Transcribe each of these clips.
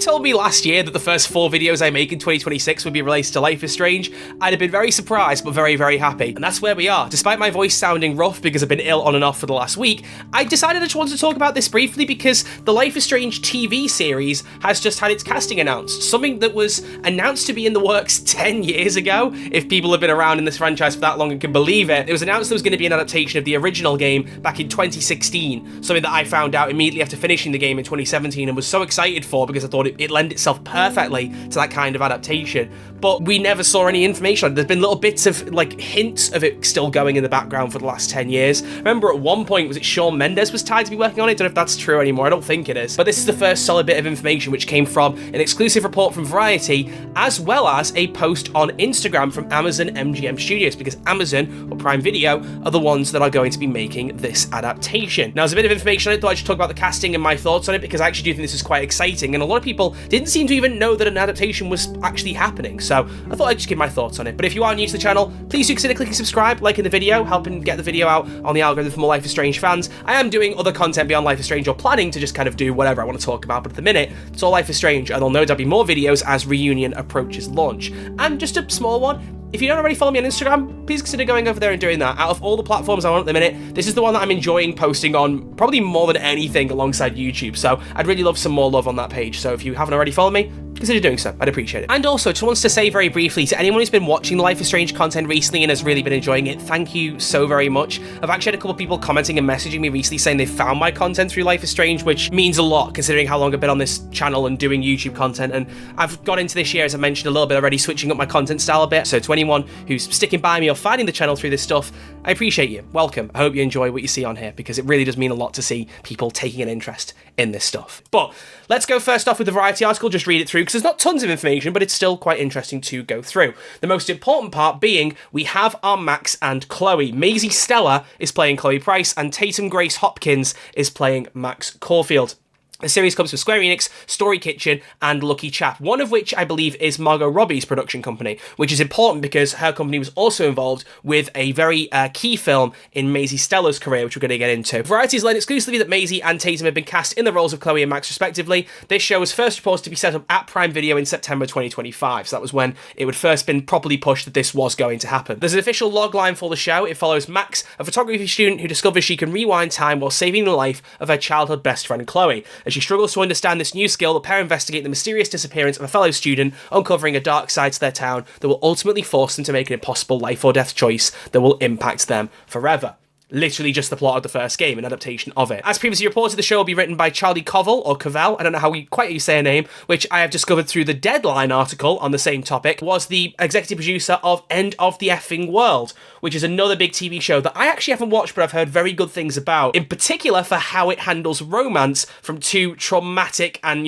told me last year that the first 4 videos I make in 2026 would be related to Life is Strange, I'd have been very surprised, but very, very happy. And that's where we are. Despite my voice sounding rough because I've been ill on and off for the last week, I decided I just wanted to talk about this briefly because the Life is Strange TV series has just had its casting announced. Something that was announced to be in the works 10 years ago, if people have been around in this franchise for that long and can believe it. It was announced there was going to be an adaptation of the original game back in 2016, something that I found out immediately after finishing the game in 2017 and was so excited for because I thought it lent itself perfectly to that kind of adaptation. But we never saw any information on it. There's been little bits of, like, hints of it still going in the background for the last 10 years. Remember at one point, was it Shawn Mendes was tied to be working on it? I don't know if that's true anymore. I don't think it is. But this is the first solid bit of information which came from an exclusive report from Variety, as well as a post on Instagram from Amazon MGM Studios, because Amazon or Prime Video are the ones that are going to be making this adaptation. Now, there's a bit of information on it. I thought I should talk about the casting and my thoughts on it, because I actually do think this is quite exciting, and a lot of people didn't seem to even know that an adaptation was actually happening, so I thought I'd just give my thoughts on it. But if you are new to the channel, please do consider clicking subscribe, liking the video, helping get the video out on the algorithm for more Life is Strange fans. I am doing other content beyond Life is Strange, or planning to just kind of do whatever I want to talk about, but at the minute, it's all Life is Strange, and there'll no doubt be more videos as Reunion approaches launch. And just a small one, if you don't already follow me on Instagram, please consider going over there and doing that. Out of all the platforms I'm on at the minute, this is the one that I'm enjoying posting on probably more than anything alongside YouTube, so I'd really love some more love on that page. So if you haven't already followed me, consider doing so. I'd appreciate it. And also, just wants to say very briefly to anyone who's been watching the Life is Strange content recently and has really been enjoying it, thank you so very much. I've actually had a couple of people commenting and messaging me recently saying they found my content through Life is Strange, which means a lot considering how long I've been on this channel and doing YouTube content. And I've got into this year, as I mentioned a little bit already, switching up my content style a bit. So to anyone who's sticking by me or finding the channel through this stuff, I appreciate you. Welcome. I hope you enjoy what you see on here, because it really does mean a lot to see people taking an interest in this stuff. But let's go first off with the Variety article, just read it through, because there's not tons of information, but it's still quite interesting to go through. The most important part being, we have our Max and Chloe. Maisy Stella is playing Chloe Price, and Tatum Grace Hopkins is playing Max Caulfield. The series comes from Square Enix, Story Kitchen, and Lucky Chap, one of which I believe is Margot Robbie's production company, which is important because her company was also involved with a very key film in Maisy Stella's career, which we're going to get into. Variety has learned exclusively that Maisy and Tatum have been cast in the roles of Chloe and Max respectively. This show was first reported to be set up at Prime Video in September 2025, so that was when it would first been properly pushed that this was going to happen. There's an official logline for the show. It follows Max, a photography student who discovers she can rewind time while saving the life of her childhood best friend Chloe. As she struggles to understand this new skill, the pair investigate the mysterious disappearance of a fellow student, uncovering a dark side to their town that will ultimately force them to make an impossible life or death choice that will impact them forever. Literally just the plot of the first game, an adaptation of it. As previously reported, the show will be written by Charlie Covell, or Covell, I don't know how you say her name, which I have discovered through the Deadline article on the same topic, was the executive producer of End of the Effing World, which is another big TV show that I actually haven't watched, but I've heard very good things about, in particular for how it handles romance from two traumatic and,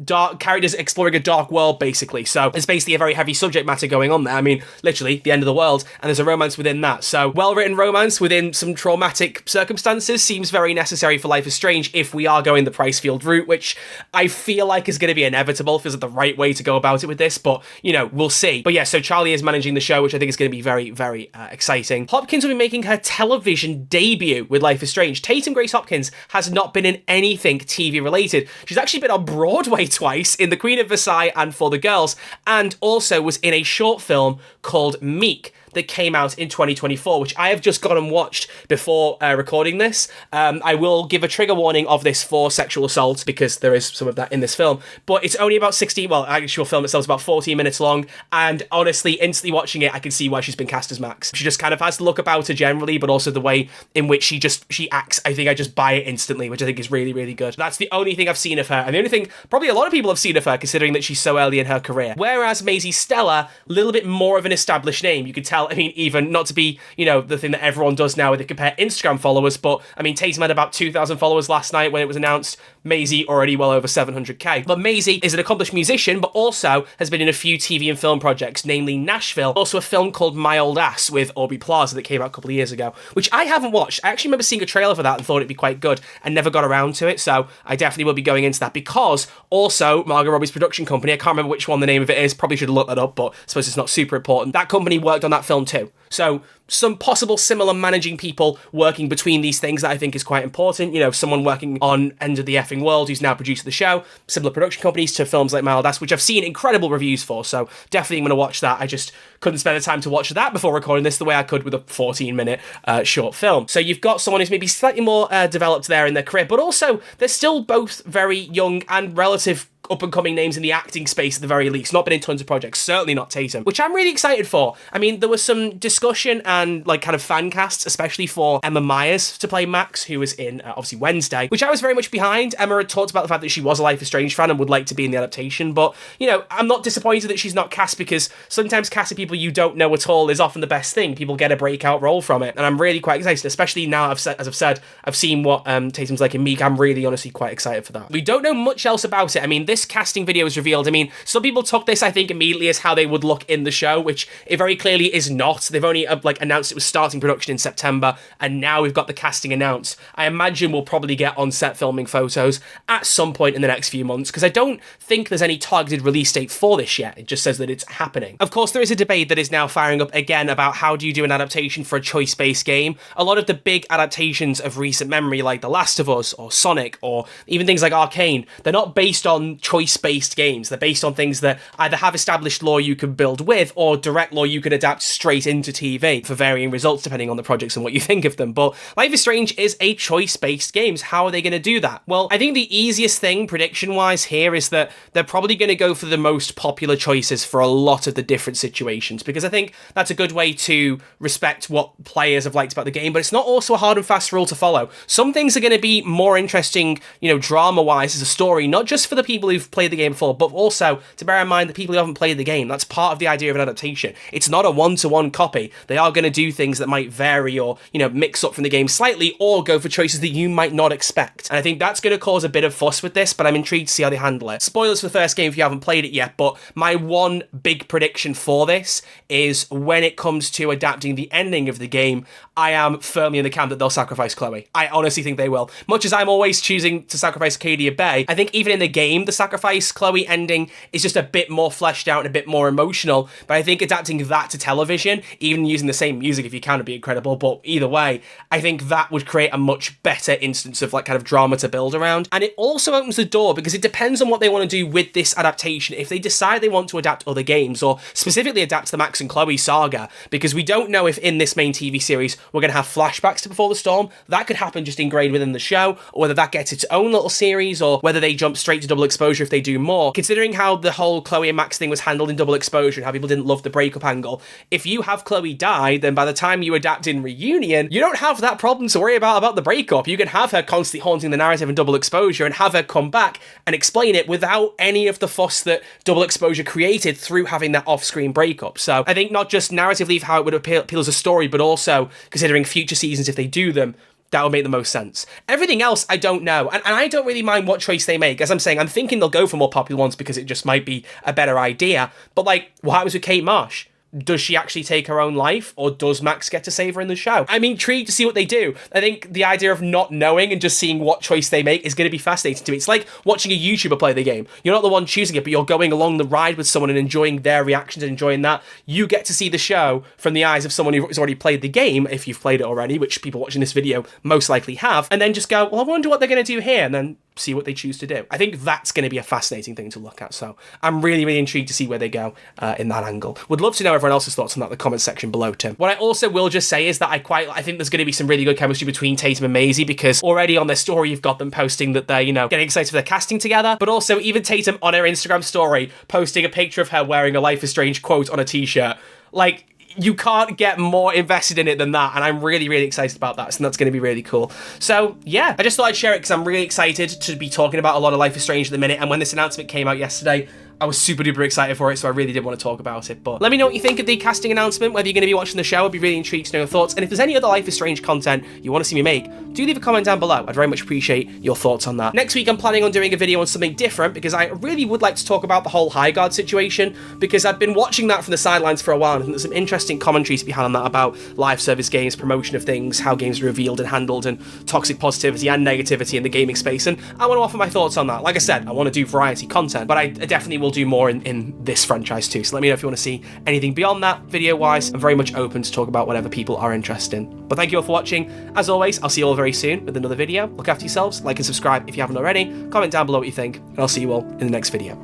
dark characters exploring a dark world, basically. So it's basically a very heavy subject matter going on there. I mean, literally, the end of the world, and there's a romance within that. So, well-written romance within some traumatic circumstances seems very necessary for Life is Strange if we are going the Pricefield route, which I feel like is going to be inevitable, feels like the right way to go about it with this, but, we'll see. But yeah, so Charlie is managing the show, which I think is going to be very, very exciting. Hopkins will be making her television debut with Life is Strange. Tatum Grace Hopkins has not been in anything TV related. She's actually been on Broadway twice, in The Queen of Versailles and For the Girls, and also was in a short film called Meek that came out in 2024, which I have just gone and watched before recording this. I will give a trigger warning of this for sexual assault, because there is some of that in this film, but it's only about actual film itself is about 14 minutes long, and honestly, instantly watching it, I can see why she's been cast as Max. She just kind of has the look about her generally, but also the way in which she acts, I think I just buy it instantly, which I think is really, really good. That's the only thing I've seen of her, and the only thing probably a lot of people have seen of her, considering that she's so early in her career. Whereas Maisy Stella, a little bit more of an established name. You could tell, I mean, even not to be, the thing that everyone does now where they compare Instagram followers, but I mean, Tatum had about 2,000 followers last night when it was announced. Maisy already well over 700k. But Maisy is an accomplished musician, but also has been in a few TV and film projects, namely Nashville, also a film called My Old Ass with Aubrey Plaza that came out a couple of years ago, which I haven't watched. I actually remember seeing a trailer for that and thought it'd be quite good and never got around to it, so I definitely will be going into that, because also Margot Robbie's production company, I can't remember which one the name of it is, probably should have looked that up, but I suppose it's not super important. That company worked on that film too. So some possible similar managing people working between these things that I think is quite important. You know, someone working on End of the Effing World who's now produced the show, similar production companies to films like Maldas, which I've seen incredible reviews for, so definitely going to watch that. I just couldn't spend the time to watch that before recording this the way I could with a 14-minute short film. So you've got someone who's maybe slightly more developed there in their career, but also they're still both very young and relative up-and-coming names in the acting space at the very least. Not been in tons of projects, certainly not Tatum, which I'm really excited for. I mean, there was some discussion and like kind of fan casts, especially for Emma Myers to play Max, who was in obviously Wednesday, which I was very much behind. Emma had talked about the fact that she was a Life is Strange fan and would like to be in the adaptation, but, you know, I'm not disappointed that she's not cast, because sometimes casting people you don't know at all is often the best thing. People get a breakout role from it, and I'm really quite excited, especially now, as I've said, I've seen what Tatum's like in Meek. I'm really honestly quite excited for that. We don't know much else about it. I mean, this casting video was revealed. I mean, some people took this, I think, immediately as how they would look in the show, which it very clearly is not. They've only like announced it was starting production in September, and now we've got the casting announced. I imagine we'll probably get on-set filming photos at some point in the next few months, because I don't think there's any targeted release date for this yet. It just says that it's happening. Of course, there is a debate that is now firing up again about how do you do an adaptation for a choice-based game. A lot of the big adaptations of recent memory, like The Last of Us or Sonic or even things like Arcane, they're not based on choice-based games. They're based on things that either have established lore you can build with, or direct lore you can adapt straight into TV for varying results depending on the projects and what you think of them. But Life is Strange is a choice-based game. How are they going to do that? Well, I think the easiest thing prediction-wise here is that they're probably going to go for the most popular choices for a lot of the different situations, because I think that's a good way to respect what players have liked about the game, but it's not also a hard and fast rule to follow. Some things are going to be more interesting, you know, drama-wise as a story, not just for the people who've played the game before, but also to bear in mind the people who haven't played the game. That's part of the idea of an adaptation. It's not a one-to-one copy. They are going to do things that might vary or, you know, mix up from the game slightly, or go for choices that you might not expect. And I think that's going to cause a bit of fuss with this, but I'm intrigued to see how they handle it. Spoilers for the first game if you haven't played it yet, but my one big prediction for this is when it comes to adapting the ending of the game, I am firmly in the camp that they'll sacrifice Chloe. I honestly think they will. Much as I'm always choosing to sacrifice Arcadia Bay, I think even in the game, the sacrifice Chloe ending is just a bit more fleshed out and a bit more emotional, but I think adapting that to television, even using the same music if you can, would be incredible. But either way, I think that would create a much better instance of like kind of drama to build around. And it also opens the door, because it depends on what they want to do with this adaptation. If they decide they want to adapt other games, or specifically adapt the Max and Chloe saga, because we don't know if in this main TV series we're going to have flashbacks to Before the Storm. That could happen just ingrained within the show, or whether that gets its own little series, or whether they jump straight to Double Exposure if they do more. Considering how the whole Chloe and Max thing was handled in Double Exposure and how people didn't love the breakup angle, if you have Chloe die, then by the time you adapt in Reunion, you don't have that problem to worry about the breakup. You can have her constantly haunting the narrative in Double Exposure and have her come back and explain it without any of the fuss that Double Exposure created through having that off-screen breakup. So I think not just narratively how it would appeal as a story, but also considering future seasons if they do them, that would make the most sense. Everything else, I don't know. And I don't really mind what choice they make. As I'm saying, I'm thinking they'll go for more popular ones because it just might be a better idea. But like, what happens with Kate Marsh? Does she actually take her own life, or does Max get to save her in the show? I'm intrigued to see what they do. I think the idea of not knowing and just seeing what choice they make is going to be fascinating to me. It's like watching a YouTuber play the game. You're not the one choosing it, but you're going along the ride with someone and enjoying their reactions and enjoying that. You get to see the show from the eyes of someone who's already played the game, if you've played it already, which people watching this video most likely have, and then just go, well, I wonder what they're going to do here, and then see what they choose to do. I think that's going to be a fascinating thing to look at, so I'm really, really intrigued to see where they go in that angle. Would love to know everyone else's thoughts on that in the comment section below too. What I also will just say is that I think there's going to be some really good chemistry between Tatum and Maisy, because already on their story you've got them posting that they're, you know, getting excited for their casting together, but also even Tatum on her Instagram story posting a picture of her wearing a Life is Strange quote on a t-shirt. Like, you can't get more invested in it than that, and I'm really, really excited about that, so that's going to be really cool. So, yeah, I just thought I'd share it because I'm really excited to be talking about a lot of Life is Strange at the minute, and when this announcement came out yesterday, I was super duper excited for it, so I really did want to talk about it. But let me know what you think of the casting announcement, whether you're going to be watching the show. I'd be really intrigued to know your thoughts. And if there's any other Life is Strange content you want to see me make, do leave a comment down below. I'd very much appreciate your thoughts on that. Next week, I'm planning on doing a video on something different, because I really would like to talk about the whole High Guard situation, because I've been watching that from the sidelines for a while, and I think there's some interesting commentary to be had on that about live service games, promotion of things, how games are revealed and handled, and toxic positivity and negativity in the gaming space. And I want to offer my thoughts on that. Like I said, I want to do variety content, but I definitely will will do more in this franchise too. So let me know if you want to see anything beyond that video-wise. I'm very much open to talk about whatever people are interested in. But thank you all for watching. As always, I'll see you all very soon with another video. Look after yourselves, like and subscribe if you haven't already, comment down below what you think, and I'll see you all in the next video.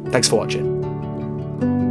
Thanks for watching.